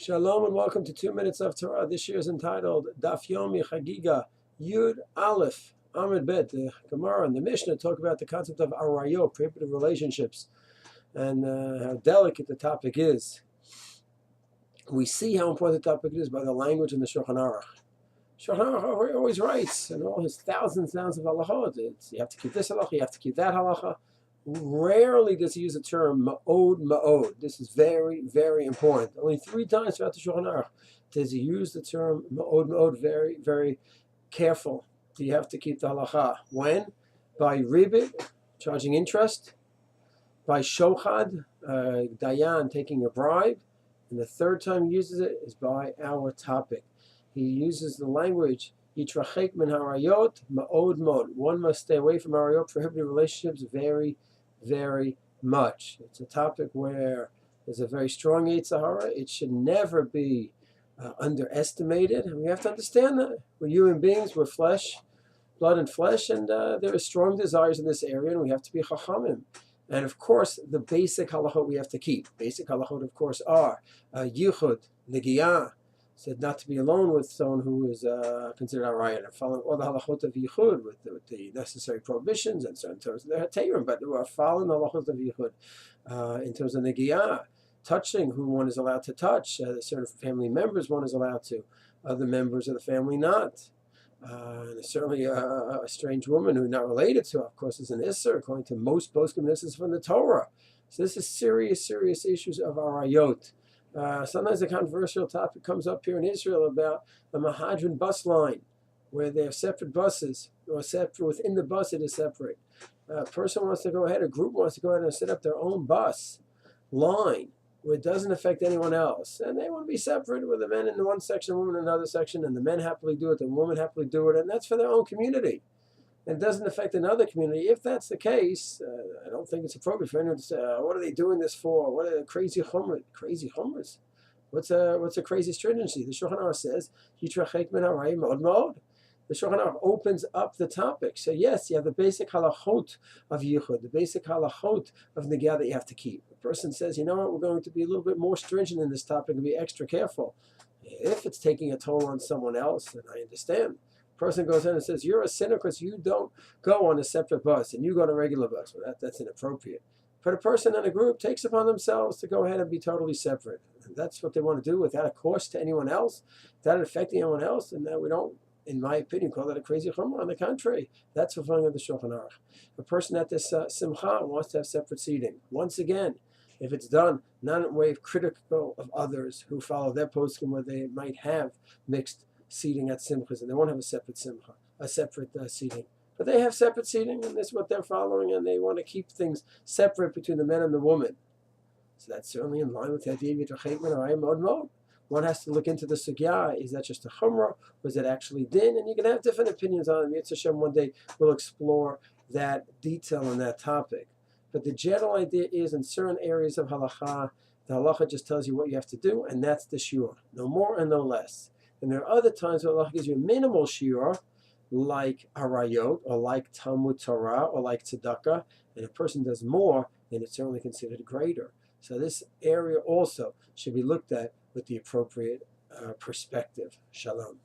Shalom and welcome to 2 Minutes of Torah. This year is entitled Daf Yomi Chagiga 11b. The Gemara and the Mishna talk about the concept of Arayot, prohibited relationships, and how delicate the topic is. We see how important the topic is by the language in the Shulchan Aruch. Shulchan Aruch always writes, in all his thousands of halachot, you have to keep this halacha, you have to keep that halacha. Rarely does he use the term M'od M'od. This is very, very important. Only 3 times throughout the Shulchan Aruch does he use the term M'od M'od. Very, very careful. Do you have to keep the halacha? When? By ibid, charging interest. By shochad, dayan, taking a bribe. And the 3rd time he uses it is by our topic. He uses the language Yitrachek min Arayot M'od M'od. One must stay away from Arayot, prohibited relationships, very, very much. It's a topic where there's a very strong Sahara. It should never be underestimated. And we have to understand that we're human beings, we're flesh, blood and flesh, and there are strong desires in this area, and we have to be chachamim. And of course, the basic halachot we have to keep. Basic halachot, of course, are yichud, negiyah, said not to be alone with someone who is considered Arayot, and following all the halachot of yichud with the necessary prohibitions and certain terms of the Torah, but we're following the halachot of yichud in terms of negiyah, touching who one is allowed to touch, certain family members one is allowed to, other members of the family not. And certainly a strange woman who not related to, of course, is an Isser, according to most poskim. This is from the Torah. So this is serious, serious issues of Arayot. Sometimes a controversial topic comes up here in Israel about the Mahadran bus line, where they have separate buses, or separate within the bus it is separate. A person wants to go ahead, a group wants to go ahead and set up their own bus line, where it doesn't affect anyone else. And they want to be separate, with the men in one section, women in another section, and the men happily do it, the women happily do it, and that's for their own community. And it doesn't affect another community. If that's the case, I don't think it's appropriate for anyone to say, what are they doing this for? What are crazy chumras? Crazy chumras? What's a crazy stringency? The Shulchan Aruch says, Yitrachek min Arayot M'od M'od. The Shulchan Aruch opens up the topic. So yes, you have the basic halachot of yichud, the basic halachot of negiyah that you have to keep. The person says, you know what, we're going to be a little bit more stringent in this topic and be extra careful. If it's taking a toll on someone else, then I understand. The person goes in and says, you're a sinner because you don't go on a separate bus and you go on a regular bus. Well, that's inappropriate. But a person in a group takes upon themselves to go ahead and be totally separate. And that's what they want to do without a cost to anyone else, without affecting anyone else, and that we don't, in my opinion, call that a crazy chumrah. On the contrary, that's fulfilling of the Shulchan Aruch. A person at this simcha wants to have separate seating. Once again, if it's done not in a way of critical of others who follow their poskim, where they might have mixed seating at simchas, and they won't have a separate simcha, a separate seating. But they have separate seating, and this is what they're following, and they want to keep things separate between the men and the woman. So that's certainly in line with the idea of Yitrachek min Arayot M'od M'od. One has to look into the sugya. Is that just a chumrah? Or is it actually din? And you can have different opinions on it. Mitzvah Hashem, one day we'll explore that detail on that topic. But the general idea is, in certain areas of halacha, the halacha just tells you what you have to do, and that's the shiur. No more and no less. And there are other times where halacha gives you a minimal shiur, like Arayot, or like Talmud Torah, or like tzedakah. And if a person does more, then it's certainly considered greater. So this area also should be looked at with the appropriate perspective. Shalom.